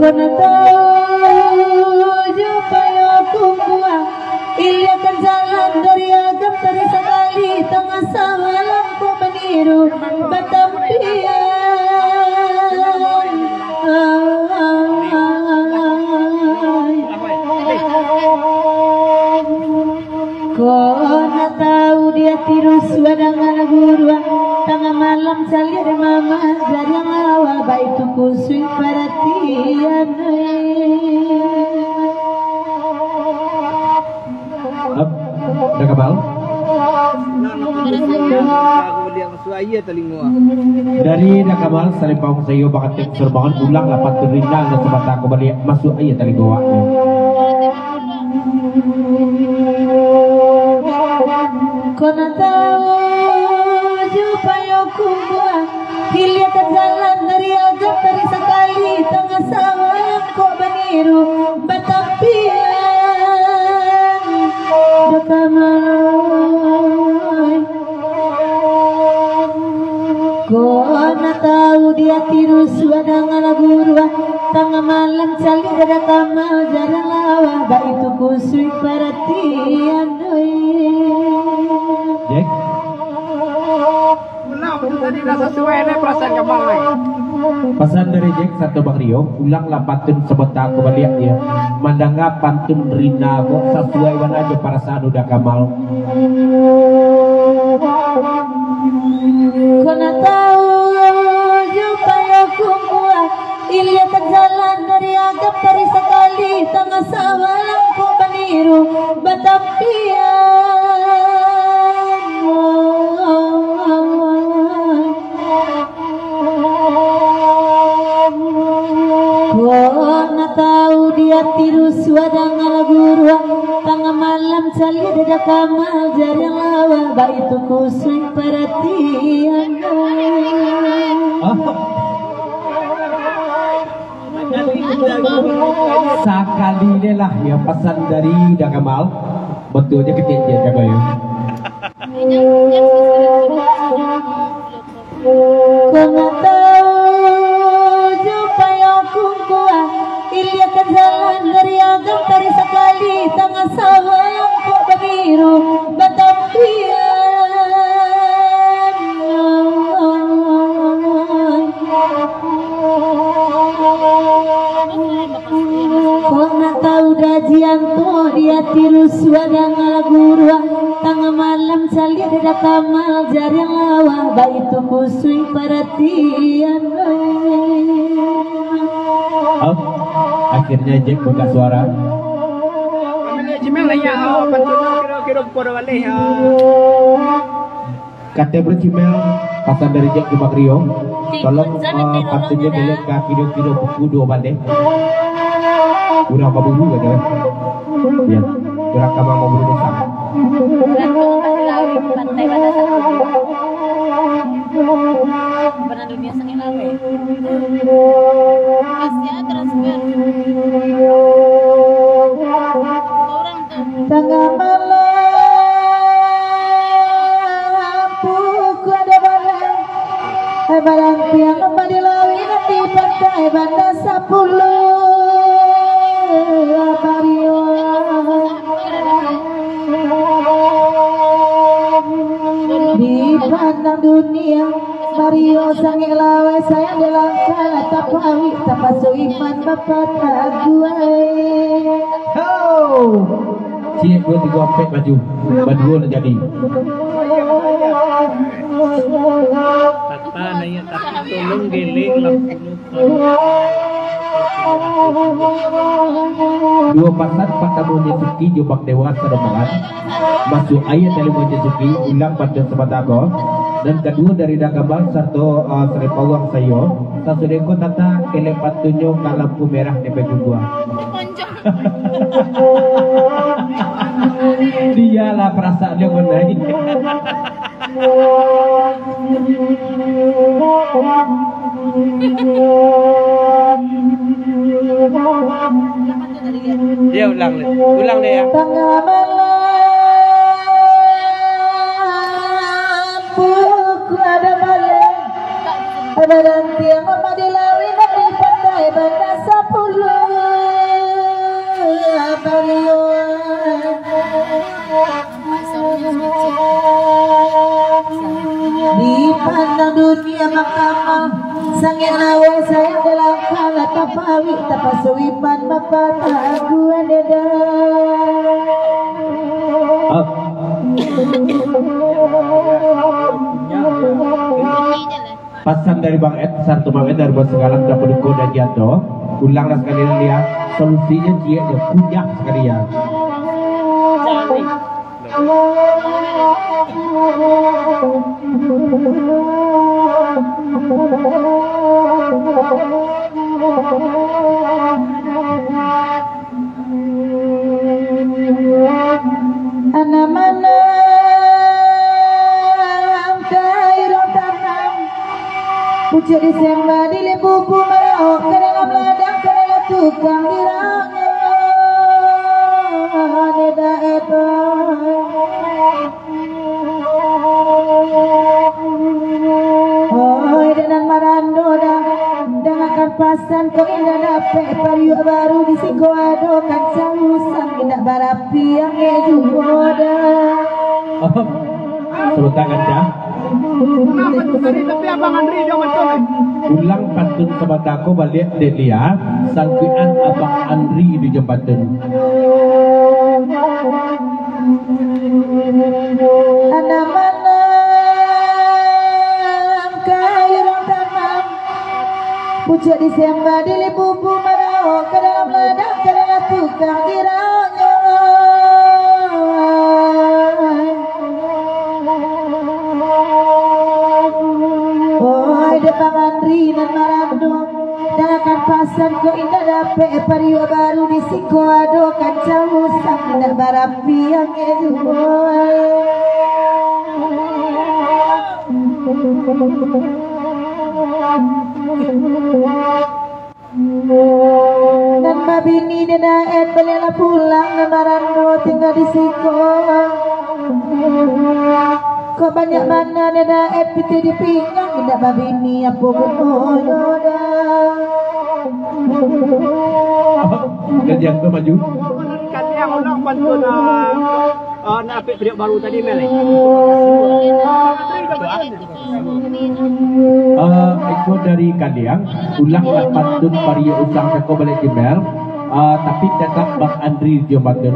Kona tahu jumpa kumpuan Ilya kan jalan dari agam dari sekali tengah samalam ku meniru batampian Kona tahu dia tiru suadangan guruan tengah malam salir mama dari awal baik tu kusui perhatian Udah kabal? Dari Nakabal Salipang sayo bakat yang serbangan ulang lapat terinda dan semata aku balik masuk ayat tali goa. Kona tahu jumpa kumpuan Hilya ke jalan dari agam dari sekali tengah sawah kok meniru batampian dekamai Kona tahu dia tiru suadangan gurua tengah malam cali dada kamal jarang lawa bah itu kusui perhatian Jack? Tadi dah sesuai nih perasaan Kamal nih. Pesan dari Jack satu Bang Rio, ulang lapatun sebentar aku balik ya. Mandanga pantun rina kok sesuai wan aja perasaan udah Kamal. Kona tahu jumpa kumpuan Ilya ke jalan dari agam dari sekali tengah samalam ku meniru batampian Kona tahu dia tiru suadangan gurua tengah malam cali dada kamal jarang lawa bah itu kusui perhatian Sekali ini lah ya pesan dari Dakamal. Betulnya kecil-kecil jaga ya. Kona tahu jumpa kumpuan Ilya ke jalan dari agam dari sekali tengah sawah ku meniru batampian Kona tahu dajian tuh dia tiru suadangan gurua tengah malam cali dada kamal jarang lawa bah itu kusui perhatian Akhirnya Jack buka suara. Kata bercimel pesan dari Jack di Bang Rio. Tolong pantunnya dilihat ke video-video buku 2 balik. Udah apa bulu gak jalan? Ya, gerak kamar mau bulu besar. Benar dunia seni lawe. Pasti transfer. Orang tuh. Tengah malam puku ada barang tiang apa di lawin di pantai Bandar 10 Mario di pandang dunia Mario sang lawe saya delangkal tapawi tapasu iman bapak taguai Cik 2-3 opek maju. Berdua nak jadi. Tata naya tak tolong geling lah. 2 pasar Patamu Jesuki Jubak Dewasa Rombongan masuk ayat dari Jesuki ulang pada sebatago dan kedua dari Dagabang satu seripawang sayo satu deko tata kelepat tunjuk ke lampu merah di gua. Dialah perasaan dia menaik. Dia ulang deh ya. Tengah malam ada balik berhenti yang memadilawi dari pandai benda sepuluh di pandang dunia mahkamah sangya lawan saya dalam kala tapawi tapasuipan mapata gua deda Pasan dari Bang Ed, Sarto Bang Ed dari Bos Segalang dan pendukung dan jatuh. Ulanglah sekalian lihat solusinya dia punya sekalian. Anak mana pucuk Desember di lebubu merauh ke dalam ladang ke dalam tukang dirangnya neda itu oh dengan marando dan akan pasan kau indah dapet pariuk baru di Sikoado kancang usang indah barapi yang ejugoda Sebentar kancah. Kenapa tuh tadi tapi Abang Andri dia macam Ulang pantun sebataku balik delia sangkuan Abang Andri di jembatan. Anak mana kairang tanam pucuk Desember di lebubu merauh ke dalam ladang ke dalam tukang dirangnya Bang Andri dan Marando dan akan pasan kau indah dapet pariuk baru di Sikoado kancang usang indah barapi yang dan babini dan Ed belilah pulang dan Marando tinggal di Sikoado. Kok banyak mana neda piti di pinggang tidak babini apa betul Kerja ke maju. Kata yang orang pantun nak apik periuk baru tadi Mel. Eko dari Kaliang ulanglah pantun pariuk usang seko balik jembel. Tapi tetap Bang Andri di jembatan.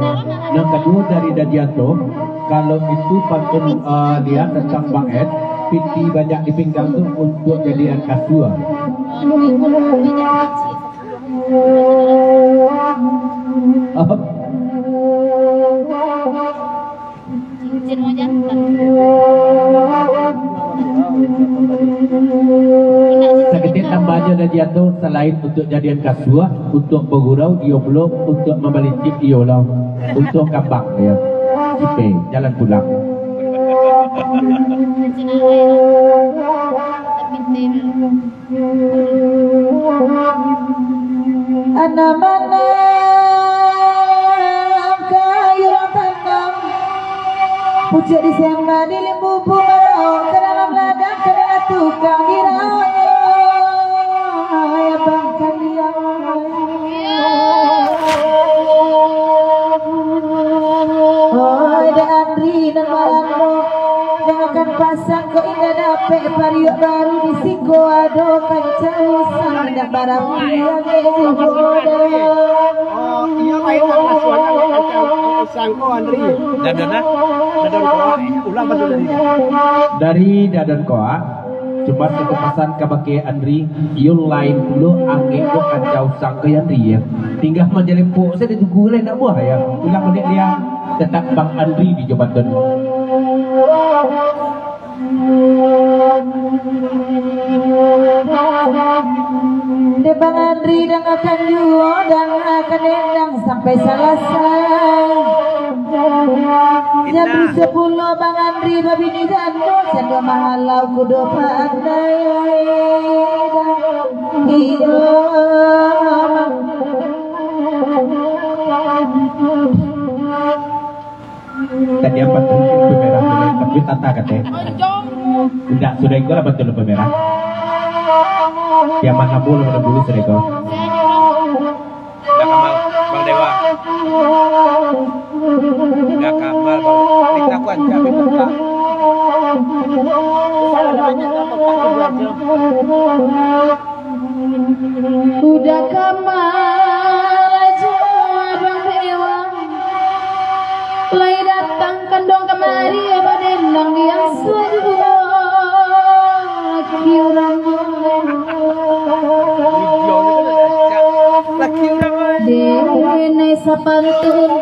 Yang kedua dari Dadianto, kalau itu pantun dia tentang Bang Ed, piti banyak di pinggang tu untuk jadian kasua. Seketik tambahnya Dadianto selain untuk jadian kasua, untuk bergurau dia belum untuk membalikin dia lah, untuk kapak ya. Oke, jalan pulang. Anak mana kairang tanam pucuk Desember di lebubu merauh ke dalam ladang ke dalam tukang dirangnya ya bang kalian oh ada Andri dan Marando dan akan pasang kau indah dapet pariuk baru di Sikoado kancang usang indah barapi yang ejugoda Iya main asuhan kancang usang ko Andri. Dadan koa ulang pantun Dari Dadan Koa cuma sekepasan kabake Andri yul lain dulu angin ko kacau sang ke Andri ya tinggal menjelepuk saya ditunggu lain nak buah ya ulang balik dia tetap Bang Andri di jembatan. De Bang Andri dan akan juo dan akan endang sampai selesai jam 10 Bang Andri babini dando cendo mahalau kudo pandai hidup Tadi apa tuh itu merah tapi tata katanya. Tidak, sudah ikut apa betul pemerah? Yang mana bulu sudah ikut. Udah kamal Bang Dewa. Udah kamal Bang. Kita kuat jamin Pak. Udah kamal aja Bang Dewa, lai datang kandong kemari badendang yang sedua kiurang dene sapantun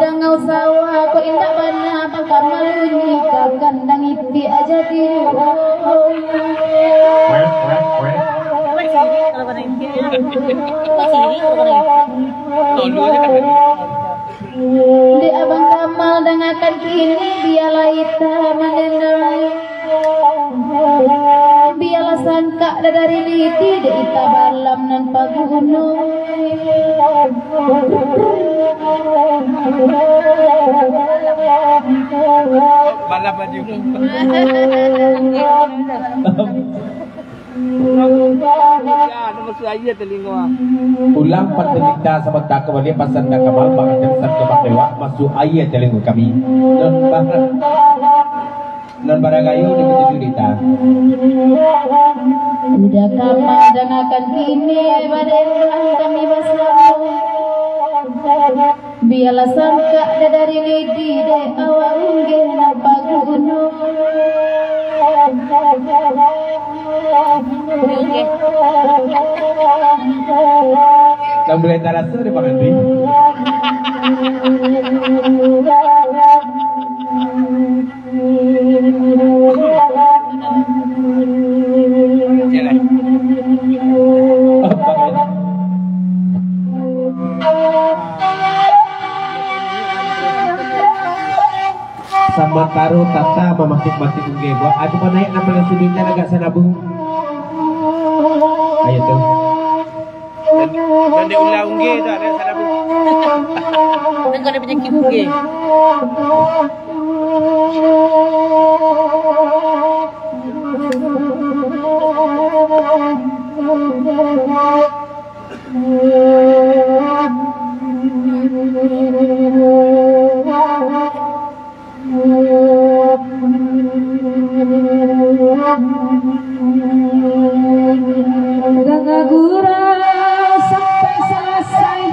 dangau sawah ko indah bana Bang Kamal unyi kandang iti aja tiru di Abang Kamal dengarkan kini biarlah ita mendenai biarlah sangka dari lidi de ita balam nan pagunung Balap baju. Ya, nomor saya telingo. Ulang penderita sebentar kembali pasan dan kamal bahkan serta dewa masuk ayat telingo kami. Non baragayu di cerita. Udah kamal dengarkan kini badendang kami bersama biarlah sangka dari lidi de awal ngena pagunung Kamu mulai tarasa di Pak Andri. Sama taruh tata mematik-matik unggewa. Aduh pa naik nama lang sudin na agak sana bung. Ayo tuh. Dan dia ulang ungge dah ada sana bu. Nggak ada penyakit ungge. Gagagura sampai selesai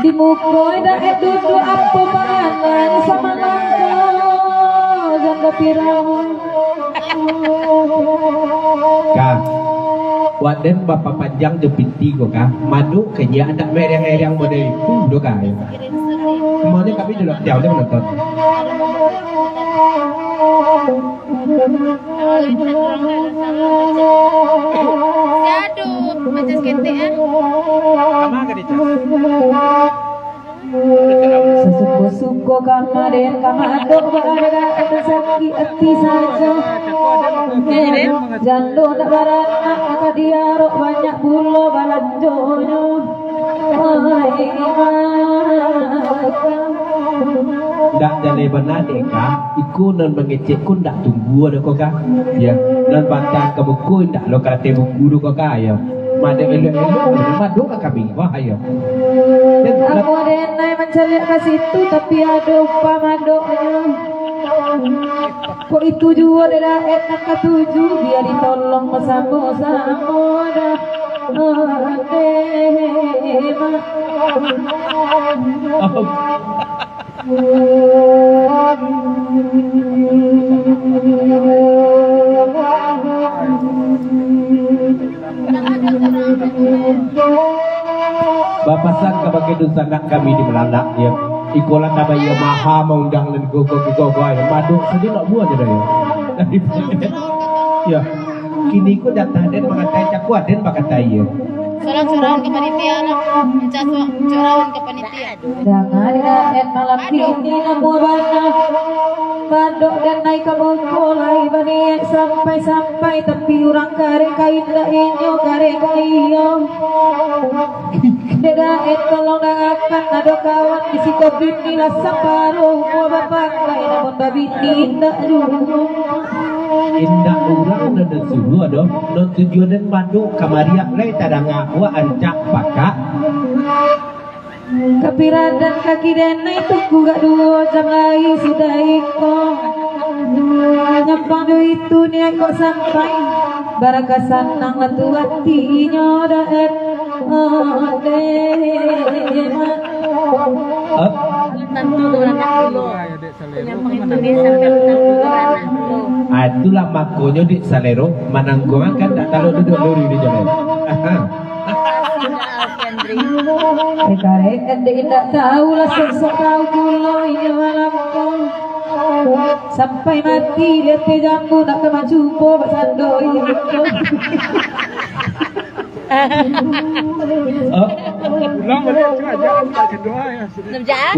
dimukul dan duduk apa panganan sama langkah ganda pirang Kak, waden bapak panjang je binti ko kak. Manu kenya anak mereng-mereng model itu do kak. Kemana kami dulu jauh dia menonton. Aduh, macam skete ya. Sama ke dia? sesuko kamaden kamadok berada eta sakit hati saja jando tak barana kadiarok banyak pulo balanjonya Dak jale benar dek kak. Iku non mengecek kun dak tunggu ada kok kak. Ya, non batang ke buku dak lo kate buku do kok kak ya. Made elo-elo madu ka kami wah ayo. aku denai mencari ke situ tapi ada upah madoknya kok itu juga ada enak ketujuh biar ditolong bersama-sama dah Bapak sang kabagi dosa nak kami di Melanak ya. Ikola kaba ya maha maundang dan gogo ya. Madu sedih nak buat aja ya. Ya. Kini ku datang dan mengatai cakuat dan mengatai ya. Curang-curang ke panitia lah. Curang ke panitia. jangan daet malam ini namu bana badok dan naik ke bongkolai bani sampai tapi orang kare kain dah inyo kare kayo daet kalau akan ada kawan di situ binilah separuh mau bapak kain namun babi tidak dulu indah urang dan suhu aduh non tujuan dan madu kamariak lay tadang aku ancak baka Kapiradan kaki dena itu gak dua jam lagi sudah ikut nyempang do itu nih kok sampai baraka sanang latu hatinya daet itulah makonya di Salero mananggungan kan tak tahu duduk luri di jalan karek tidak tahu lah sosok tahu kulo iya malamku sampai mati lihat ke jambu nak ke maju po sando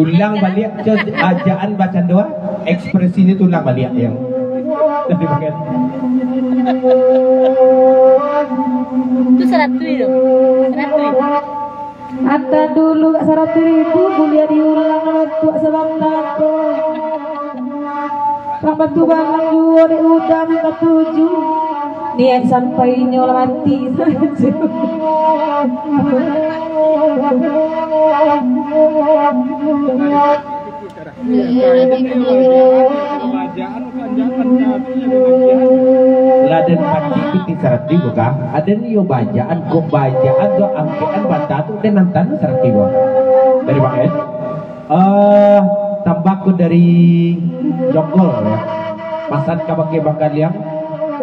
ulang balik ajaan baca doa ekspresinya tulang balik yang dari bagian Itu 100 itu. 100. Ata dulu 100.000 kuliah diulang waktu sebab nako kapan tu balang dua di udang ke 7 niat sampai nyola mati laden pagi piti 100.000 kah? Ada nih yo bajaan kok bajaan do angkean bantatu dan nantan 100.000 dari paket. Tambahku dari Jogol ya. Pasan kabake bakal yang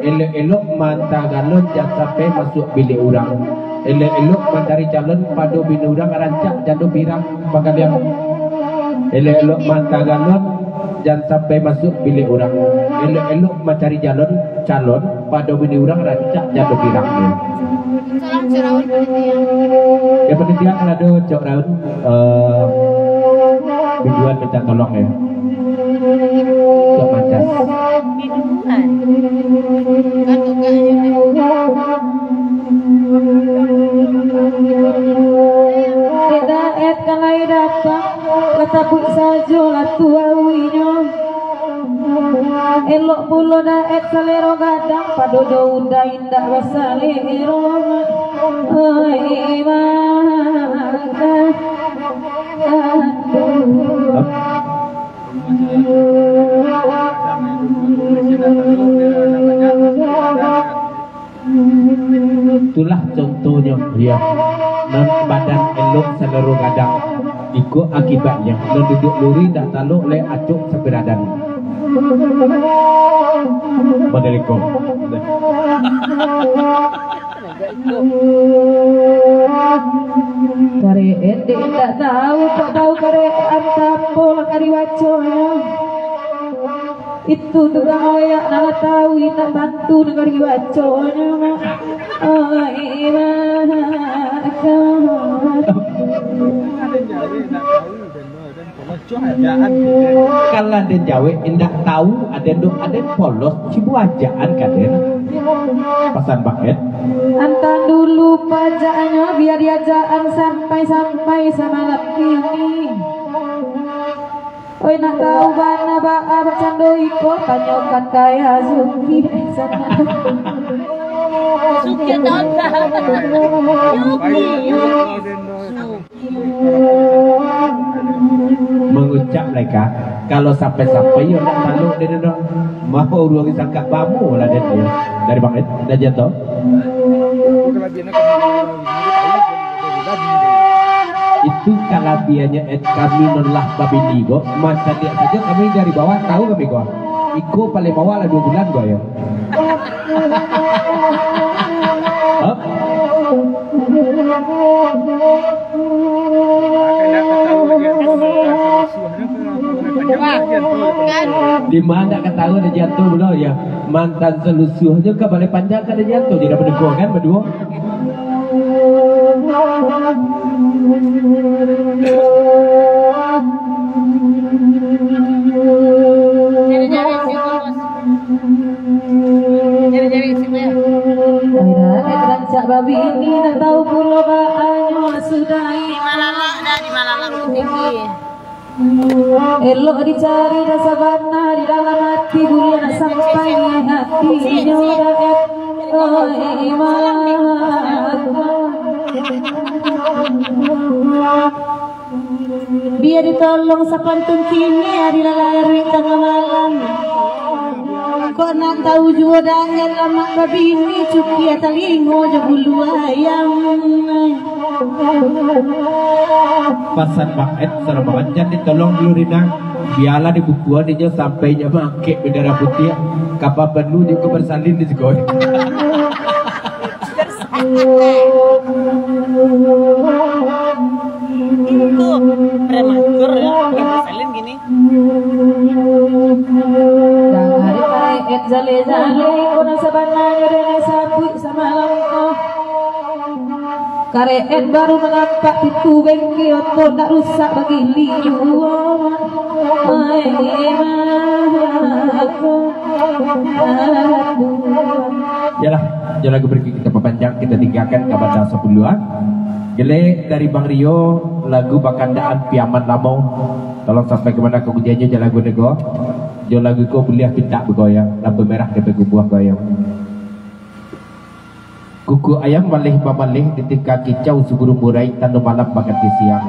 elok-elok manta galon jangan sampai masuk bilik orang. Elok-elok mencari calon padu bini orang rancak jadu pirang bakal yang elok-elok manta galon jangan sampai masuk bilik orang. Elok-elok mencari calon pada bini orang rancak jatuh pirang ya. Salam cerawan panitia. Ya panitia kan ada cok raun biduan minta tolong ya. Cok macam. Biduan. Kan tidak et kalai datang kata pun saja lah tuawinya elok pulo daet salero gadang padodo unda indah wasalero maka itulah contohnya ya non badan elok seluruh gadang ikut akibatnya non duduk luri tak taluk le acuk sepiradan Badaliko kare ende tidak tahu kok tahu kare antapo kari waconya itu tukang oyak nala tahu tak bantu kari waconya kalau ada Jawa indah tahu ada polos cibu ajaan kaden pasan paket antan dulu pajaknya biar diajaan sampai sama laki ini oi nak tahu bana baa bacando iko tanyokan kaya Zuki Suki nonton. mengucap mereka kalau sampai yo nak malu dia dong mau ruang sangka bamu lah dia dari paket dah jatuh itu kalabiannya kami nolak babi ligo masa dia saja kami dari bawah tahu kami kok iko paling bawah lah 2 bulan kok ya di mana ketahuan dia jatuh belum ya mantan selusuhnya ke balai panjang kan dia jatuh tidak berdua kan berdua Cak babi ini nak tahu pulau baannya sudah Di Malala dah di Malala tinggi. Elok dicari rasa bana di dalam hati bulan sampai hati nyoret biar ditolong sapantun kini hari lalari tengah malam. Kok nak tahu jodangan lama babini cuki atalingo jebulu ayam. Pasan paket serbangan ditolong dulu Rina. Biarlah di bukuan dia sampai nya make bendera putih. Kapal perlu juga bersalin di sekolah. Itu prematur ya, nggak bersalin gini. Jale-jale kuna sabananya rene sabui samalam ko kareet baru menampak pintu bengki otot tak rusak bagi liu Yalah, jangan lagu pergi kita perpanjang, kita tinggalkan kabar dasar duluan. Gele dari Bang Rio, lagu Bakandaan Piaman Lamau. Tolong sampai kemana kemudiannya jangan lagu nego. Jo lagu ko boleh pintak bergoyang, lampu merah ke buah goyang. Kuku ayam malih mamalih ketika kicau seburu murai tanu malam makan siang.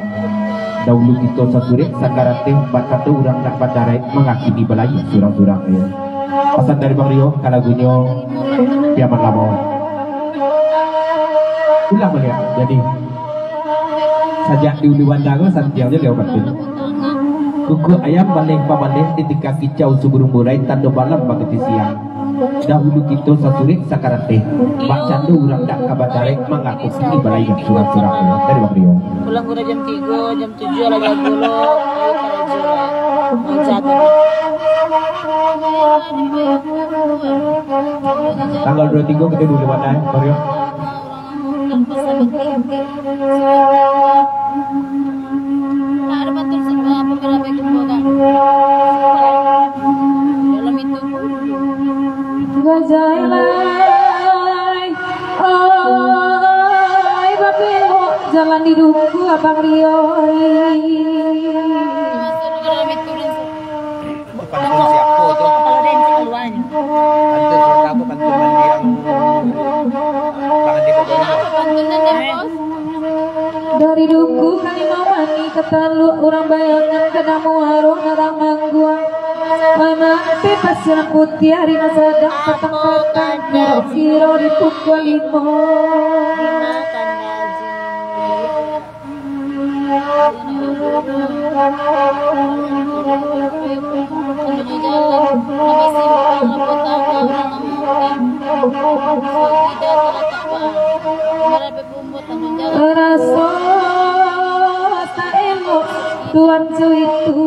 Dahulu kita sasurik sakarate bakatu urang nak padarai mengakini balai surang-surang ya. Pesan dari Bang Rio lagunya Piaman Lamau. Ulang boleh jadi sajak di ulu wandango santiangnya lewat itu. Kuku ayam malih mamalih ketika kicau seburu murai tanu malam makan siang. Dahulu kita sasurik sakarate bacandu urang dak kabadare mengaku kini balai surang-surang dari Bang Rio. Pulang udah jam 3, jam 7 lagi dulu. Tanggal 23 kita dulu mana Bang Rio? Ada betul semua beberapa itu dalam itu Gajalai, oi, bapelo, jalan di duku Abang Rio. dalam itu Pantun siapa tuh? kalau ada yang keluarnya. Pantun surat apa? Pantun mandi yang tangan di bawah. Pantun dan bos. Dari duku kali mau mani ketalu orang bayangan kena muarung narang mangguang. Mama bebas yang putih hari nasadang petang-petang kiro di pukul 5. Raso tak elok tuan itu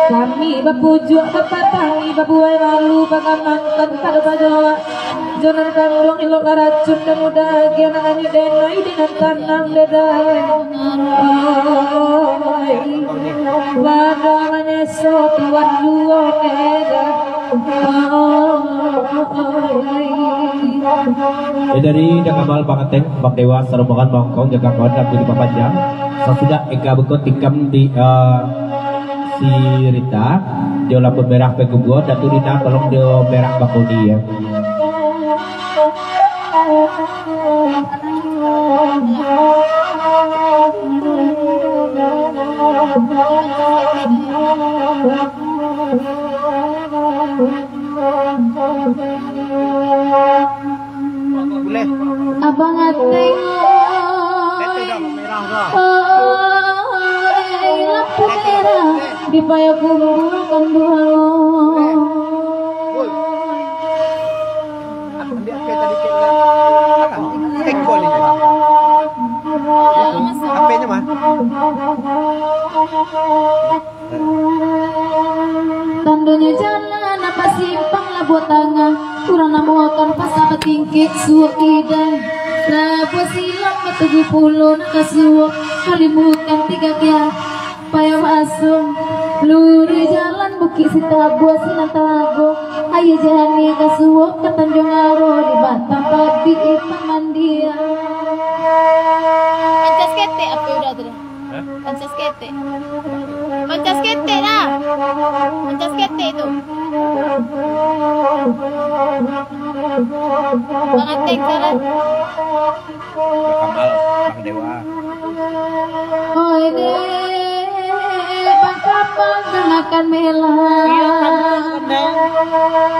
kami bapujuk bapatangi babuai malu bagamankan pada bajawa jonan kandung ilok laracun dan mudah giana ani denai dengan tanam dedai wadamanya so tuan juo neda Dari Dakamal Pangateng, Bang Dewa, Saromongan, Bangkong, jaga kawan dan budi papanjang. Sesudah Eka Bekot tikam di si Rita, dia lampu merah pegubuan dan Turina tolong dia merah bakoni ya. Boleh. Abang Ateng Itu dah merah kah? lampu merah di payah kumpulkan dua Boy. Ambil apa tadi kita? Ekor ni. Apa-nya mah? tandunya jalan apa simpang lah buat tangan kurang namuakan pasal tingkit suuk idang rabu silang ketujuh puluh nak kasuuk kalimutan 3 kia payah asung luri jalan bukit sitabu silang tago ayo jani kasuuk ke Tanjung Aro di Batam padi ipang mandia Ancas kete apa udah tuh? Pancas kete. Pancas kete lah. Pancas kete itu. Bang Atek salah. Kamal Bang Dewa. Oh ini Bang Kapal kenakan melah.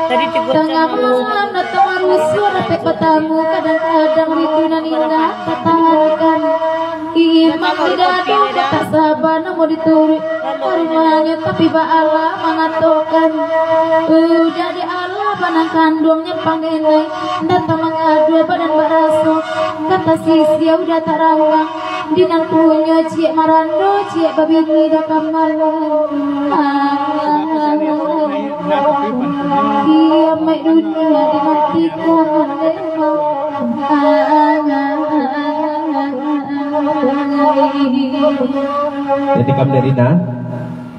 Tadi Tengah malam datang rusuh sampai petamu kadang-kadang rindunan indah tertahankan. Iman tidak ada kata sabar namun diturik harimanya tapi ba Allah mengatakan udah di Allah panang kandungnya pangenai datang mengadu badan baraso kata sisi udah tak rawang dinang punya cie marando cie babini dah kamal dia mai dunia dimatikan Jadi kami dari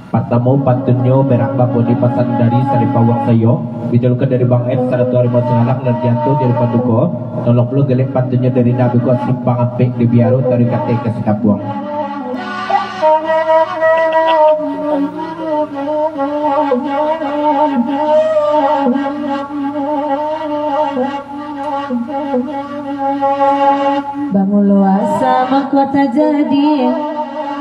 Patamu pantunyo berak bapo di pasan dari Saripawang sayo bijolkan dari Bang Ed saratu harimau sengalak dan jantung dari Paduko tolong lo gelek pantunyo dari Nabi ko simpang apik di biaro dari kate ke Sikapuang. Bangun luasa mahkota jadi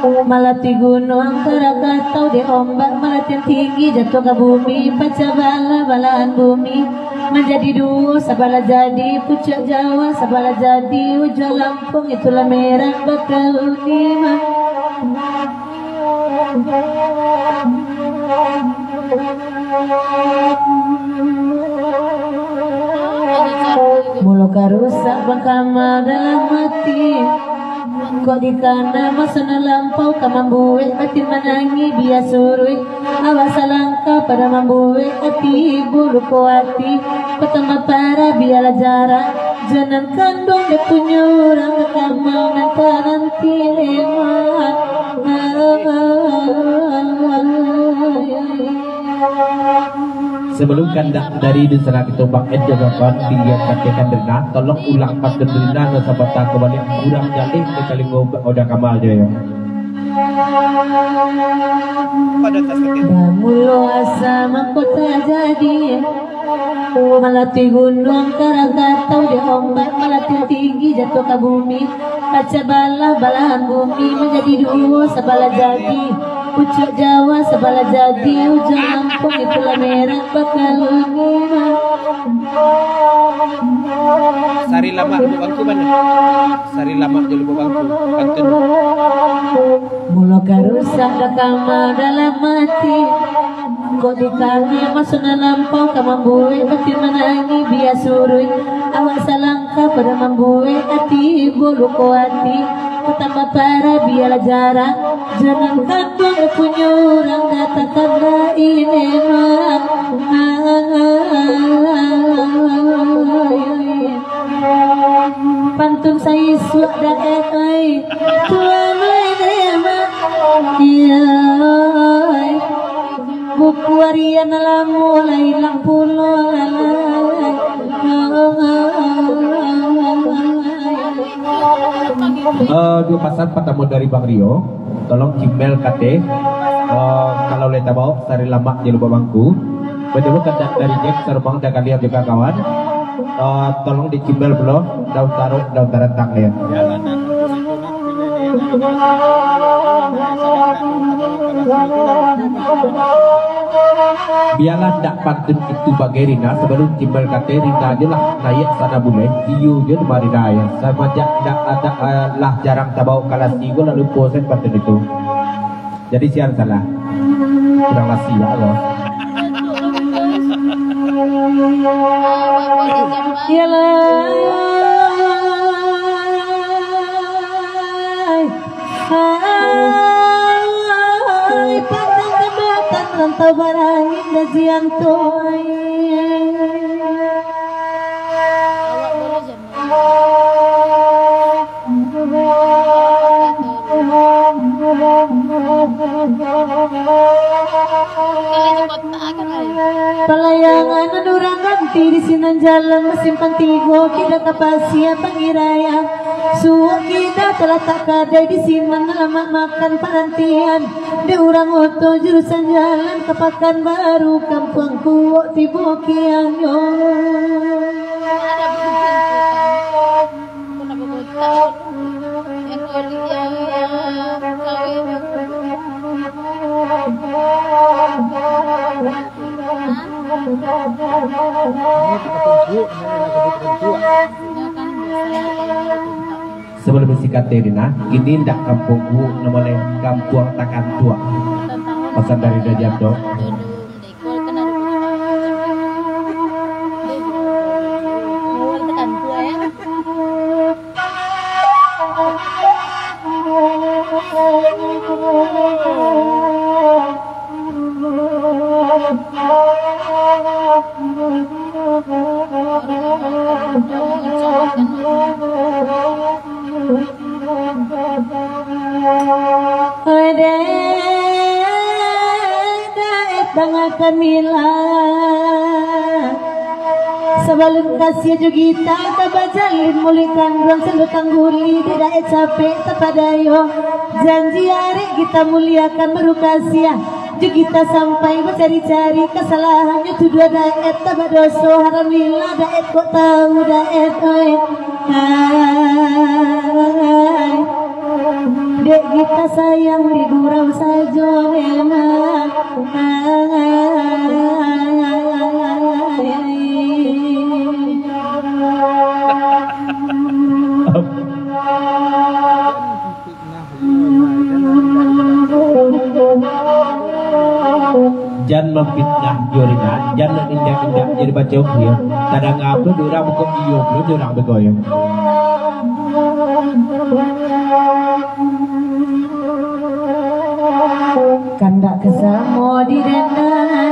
Malati gunung Krakatau di ombak Malati tinggi jatuh ke bumi Paca bala-balaan bumi menjadi dua sabala jadi pucuk Jawa sabala jadi ujung Lampung itulah merah bakal lima Mulu karusak bangkama dalam mati kok di kana masana lampau ka mambuwe ati manangi biya surui awas langka pada mambuwe ati bulu kuati petama para biala jarak jangan kandung de punya orang kamal nanti Sebelum kandak dari Dusana Kitombak Ed Jagapan dilihat kakekan Rina tolong ulang patun Rina ke sahabat kembali kurang jalih ke kali oda kamal jaya pada tas kaki. Bamulo asa mahkota jadi Malati gunung Krakatau di ombak Malati tinggi jatuh ke bumi kaca bala-balahan bumi menjadi dua sabala jadi pucuk Jawa sabala jadi ujung Lampung itulah merah bakal lima Sari lama di bangku mana? Sari lama di bangku. Pantun. Mulu karusak dakama dalam mati kok di kami masuna lampau ka mambuwe ati manangi biya surui awak salangka pada mambuwe ati bulu kuati utama para biala jarak jangan kandung punya orang katakanlah ini pantun saya sudah Tuhan lemat buku harian alam mulai hilang pulau dua pasal pertama dari Bang Rio tolong Gmail KT kalau leta bawa sari lama di lupa bangku betul kandak dari Jack Serbang dan kalian juga kawan tolong di Gmail belum daun taruh tang ya biarlah tak pantun itu bagerina sebelum Gmail KT Rina aja lah naik sana boleh iyo je mari daya sama tak ada lah jarang tabau kalah sigo lalu posen pantun itu jadi siang salah kurang lasi ya Allah rantau barangin dajian toy Awak boleh jam. Pelayangan durang ganti di sinan jalan mesin pantigo kita kapasia pangiraya Suwa kita telah tak kadai di siman lama makan parantian. Di urang oto jurusan jalan ke Pekanbaru, kampung kuok tibo kian yo. Ada bukan kenapa bukan yang kulit yang Sebelum bersikat Terina, kini ndak kampungku namanya kampung Takan Tua. Pesan dari Dajardo. Kamila sebelum kasih jugita tabajalin mulikan ruang selutang guli tidak capek tapadayo janji hari kita muliakan baru kasih jugita sampai mencari-cari kesalahannya tu dua daet tabadoso haram lila daet kok tahu daet oi dek kita sayang di gurau saja memang Jan memfitnah Jorina, jangan indah-indah jadi baca dia. Kadang apa dorang kok iyo, dorang begoyang. Kandak kesamo di dendan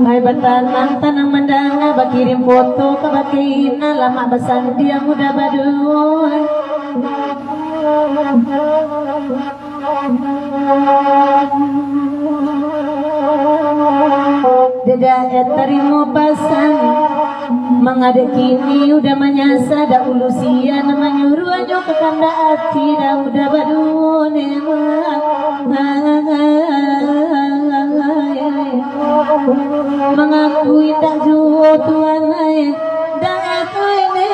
hai batan mantan yang mendana bakirim foto ke bakina lama besan dia muda baduy deda terima pasan mengadek kini udah menyasa dah ulusia nama nyuruh aja ke kanda hati dah udah badun mengakui tak juo tuan dah aku ini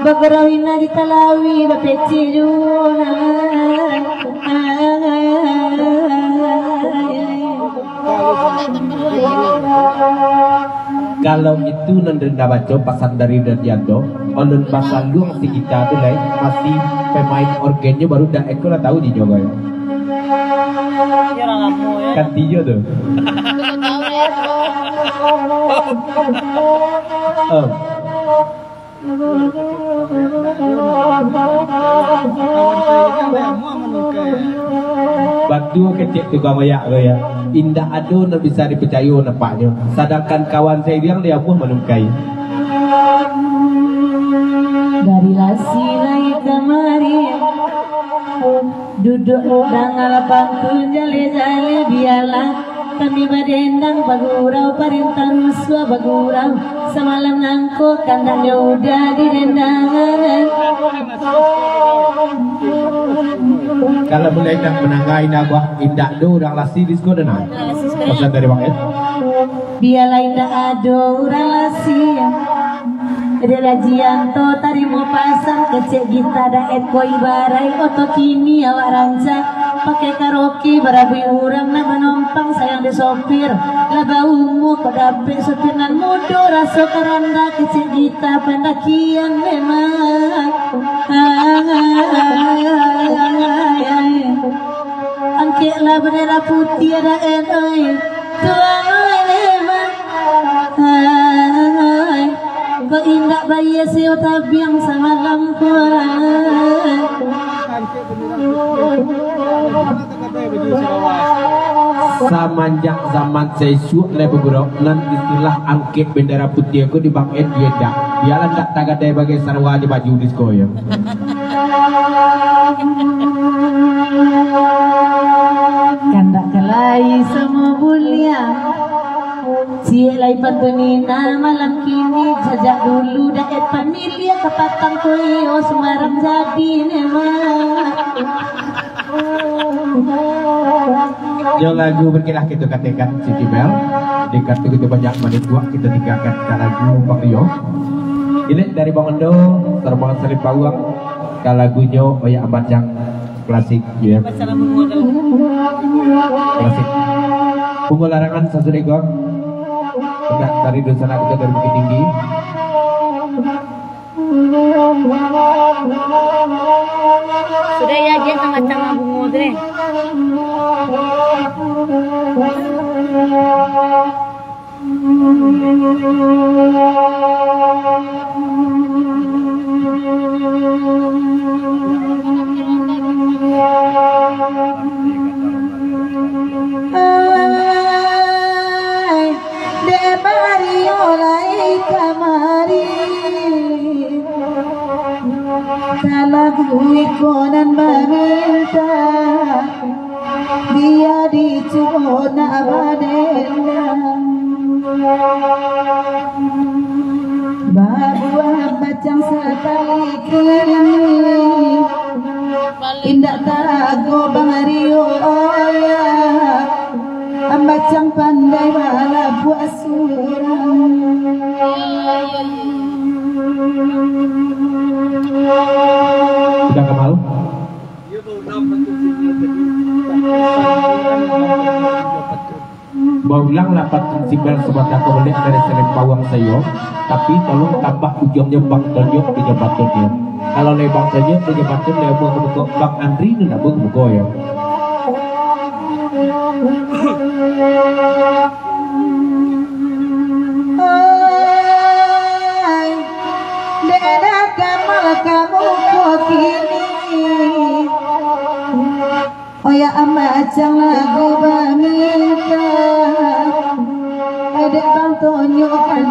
Bagrawina di Talawi bapeci juna Kalau itu nendenda baca pasan dari Darjanto, oleh pasan luang si kita tu lain masih pemain organnya baru dah aku lah tahu di Jogo ya. Kan tiga tu. Batu kecil tu kau mayak tu ya. Indah ado nak bisa dipercaya nampaknya. Sedangkan kawan saya dia pun menungkai. Dari lasi naik kemari duduk dangal pantun jale-jale biarlah kami badendang bagurau perintah ruswa bagurau semalam nangko kandangnya udah di dendangan Kalau boleh nak menanggai nabah indah do orang lasi di sekolah nak. Pesan dari Bang Ed. biarlah indah ado orang lasi Rajianto tarimo pasang kecek gita daet koi barai oto kini awak rancang pakai karaoke barabi urang nak menumpang sayang di sopir laba ungu kodapik sopir nan mudo raso karanda kecek gita pendakian memang angkeklah bendera putih ada enoi tuan memang kau indah bayi seo tabiang semalam kurang Semenjak zaman saya suuk le beberapa nan istilah angket bendera putih aku di Bang Ed Yeda. Biarlah tak tagadai bagai sarwa di baju disco ya. Kandak kelai semua bulia Siela Hai pantunina malam kini jajak dulu daet pamilia kapatang koyo Semarang jadi nema. Yang lagu berkilah kita katakan Siti Bel dekat begitu banyak menit buat kita tinggalkan ke lagu Bang Rio. Ini dari Bang Endo terbang Salib Pawang ke lagunya Oya Ambacang klasik ya. Klasik. Punggul larangan satu ekor. Dari Dosana kita dari Bukit Tinggi. Sudah ya dia sama-sama bungo deh. Konan meminta dia dicuna badena babuah bacang sekali kini indah tarago Bang Rio ya ambacang pandai bala buat surang. Sudah Kamal? Baulang lapat simbal sobat aku balik dari Salib Pawang sayo, tapi tolong tambah ujungnya Bang Tonyo penyebatannya. Kalau le Bang Tonyo penyebatan le buku Bang Andri itu nak buku ya. Kamu kok kini Oya Ambacang lagu baminta Adek Bang Tonyo kan